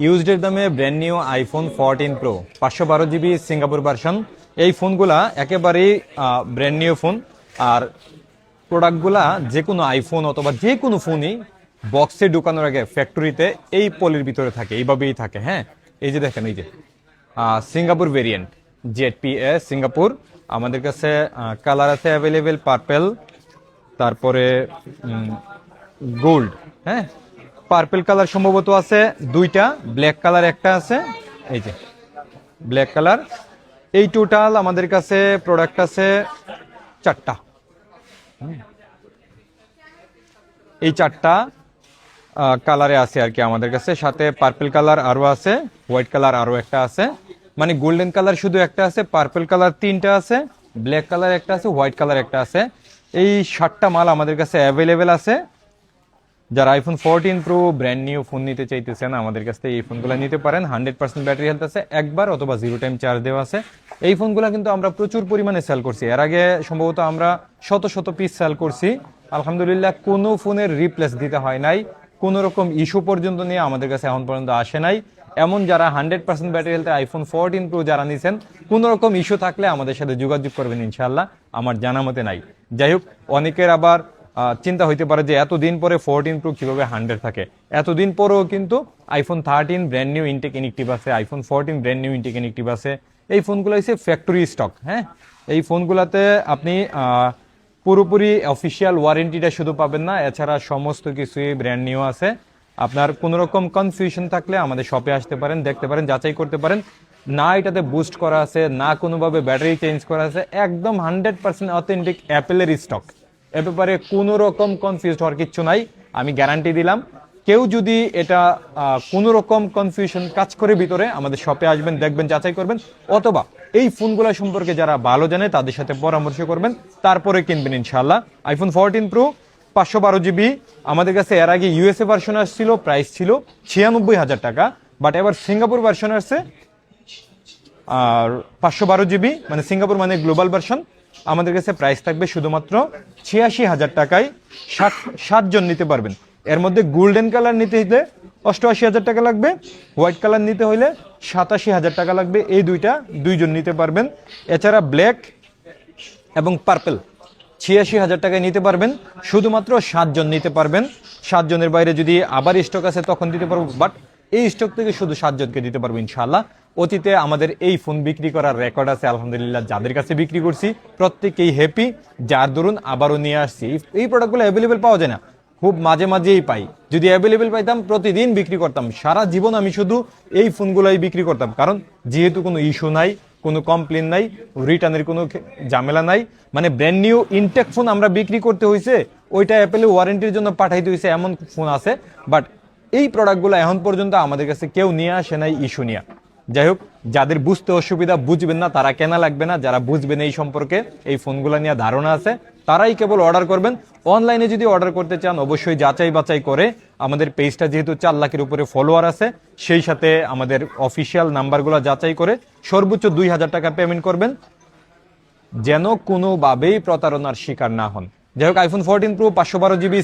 ইউজডের দামে brand new iPhone 14 pro 512 GB Singapore version. এই ফোনগুলা একেবারেই ব্র্যান্ড নিউ ফোন। আর প্রোডাক্টগুলা যে কোনো আইফোন অথবা যে কোনো ফোনই বক্সে ঢুকানোর আগে ফ্যাক্টরিতে এই পলির ভিতরে থাকে, এইভাবেই থাকে। হ্যাঁ, এই যে দেখেন, এই যে সিঙ্গাপুর ভেরিয়েন্ট ZPA সিঙ্গাপুর। আমাদের কাছে কালার আছে অ্যাভেলেবেল, পার্পেল, তারপরে গোল্ড। হ্যাঁ, পার্পেল কালার সম্ভবত আছে দুইটা, ব্ল্যাক কালার একটা আছে, এই যে ব্ল্যাক কালার। এই টোটাল আমাদের কাছে প্রোডাক্ট আছে 4টা। এই 4টা কালারে আছে আর কি আমাদের কাছে, সাথে পার্পেল কালার আরো আছে, হোয়াইট কালার আরো একটা আছে, মানে গোল্ডেন কালার শুধু একটা আছে, পার্পেল কালার 3টা আছে, ব্ল্যাক কালার একটা আছে, হোয়াইট কালার একটা আছে। এই 7টা মাল আমাদের কাছে অ্যাভেলেবেল আছে। যারা iPhone 14 pro brand new phone নিতে চাইতেছেন আমাদের কাছ থেকে এই ফোনগুলো নিতে পারেন। 100% ব্যাটারি হেলথ আছে, একবার অথবা 0 টাইম চার্জ দেওয়া আছে। এই ফোনগুলো কিন্তু আমরা প্রচুর পরিমাণে সেল করছি, এর আগে সম্ভবত আমরা শত শত পিস সেল করছি। আলহামদুলিল্লাহ, কোনো ফোনের রিপ্লেস দিতে হয় নাই, কোনো রকম ইস্যু পর্যন্ত নিয়ে আমাদের কাছে এখন পর্যন্ত আসে নাই। এমন যারা 100% ব্যাটারি হেলথে আইফোন 14 প্রো যারা নিছেন, কোনো রকম ইস্যু থাকলে আমাদের সাথে যোগাযোগ করবেন ইনশাল্লাহ, আমার জানা মতে নাই। যাই হোক, অনেকের আবার চিন্তা হইতে পারে যে এতদিন পরে 14 প্রো কিভাবে 100 থাকে। এতদিন পরেও কিন্তু iPhone 13 brand new intact inactive আছে, iPhone 14 brand new intact inactive আছে। এই ফোনগুলো হচ্ছে ফ্যাক্টরি স্টক। হ্যাঁ, এই ফোনগুলোতে আপনি পুরোপুরি অফিসিয়াল ওয়ারেন্টিটা শুধু পাবেন না, এছাড়া সমস্ত কিছুই ব্র্যান্ড নিউ আছে। আপনার কোনো রকম কনফিউশন থাকলে আমাদের শপে আসতে পারেন, দেখতে পারেন, যাচাই করতে পারেন। না এটাতে বুস্ট করা আছে, না কোনোভাবে ব্যাটারি চেঞ্জ করা আছে, একদম 100% অথেন্টিক অ্যাপেলের স্টক। এ ব্যাপারে কোনো রকম কনফিউজ হওয়ার কিচ্ছু নাই, আমি গ্যারান্টি দিলাম। কেউ যদি এটা কোনো রকম কনফিউশন কাজ করে ভিতরে, আমাদের শপে আসবেন, দেখবেন, যাচাই করবেন, অথবা এই ফোনগুলো সম্পর্কে যারা ভালো জানে তাদের সাথে পরামর্শ করবেন, তারপরে কিনবেন ইনশাল্লাহ। আইফোন 14 প্রো 512 জিবি আমাদের কাছে এর আগে ইউএসএ ভার্সন আসছিল, প্রাইস ছিল 96,000 টাকা, বাট এবার সিঙ্গাপুর ভার্সন আসছে আর 512 জিবি, মানে সিঙ্গাপুর মানে গ্লোবাল ভার্সন। আমাদের কাছে প্রাইস থাকবে শুধুমাত্র 86,000 টাকায়। 7 জন নিতে পারবেন। এর মধ্যে গোল্ডেন কালার নিতে হইলে 88,000 টাকা লাগবে, হোয়াইট কালার নিতে হইলে 87,000 টাকা লাগবে। এই 2জন নিতে পারবেন। এছাড়া ব্ল্যাক এবং পার্পেল 86,000 টাকায় নিতে পারবেন। শুধুমাত্র 7 জন নিতে পারবেন। 7 জনের বাইরে যদি আবার স্টক আছে তখন দিতে পারবো, বাট এই স্টক থেকে শুধু 7 জনকে দিতে পারবো ইনশাআল্লাহ। অতীতে আমাদের এই ফোন বিক্রি করার রেকর্ড আছে আলহামদুলিল্লাহ, যাদের কাছে বিক্রি করছি প্রত্যেকেই হ্যাপি, যার দরুন আবারও নিয়ে আসছি। এই প্রোডাক্টগুলো অ্যাভেলেবেল পাওয়া যায় না, খুব মাঝে মাঝেই পাই। যদি অ্যাভেলেবেল পাইতাম প্রতিদিন বিক্রি করতাম, সারা জীবন আমি শুধু এই ফোনগুলোই বিক্রি করতাম, কারণ যেহেতু কোনো ইস্যু নাই, কোনো কমপ্লেন নাই, রিটার্নের কোনো ঝামেলা নাই। মানে ব্র্যান্ড নিউ ইনটেক ফোন আমরা বিক্রি করতে হয়েছে, ওইটা অ্যাপেলে ওয়ারেন্টির জন্য পাঠাইতে হয়েছে, এমন ফোন আছে। বাট এই প্রোডাক্টগুলো এখন পর্যন্ত আমাদের কাছে কেউ নিয়ে আসে নাই ইস্যু নিয়ে। যাই হোক, যাদের বুঝতে অসুবিধা, বুঝবেন না, তারা কেনা লাগবে না। যারা বুঝবেন এই সম্পর্কে, এই ফোনগুলো নিয়ে ধারণা আছে, তারাই কেবল অর্ডার করবেন। অনলাইনে যদি অর্ডার করতে চান অবশ্যই যাচাই বাছাই করে। আমাদের পেজটা যেহেতু 4 লাখের উপরে ফলোয়ার আছে, সেই সাথে আমাদের অফিসিয়াল নাম্বারগুলো যাচাই করে সর্বোচ্চ 2,000 টাকা পেমেন্ট করবেন, যেন কোনোভাবেই প্রতারণার শিকার না হন। যাই হোক, আইফোন 14 প্রো 512 জিবি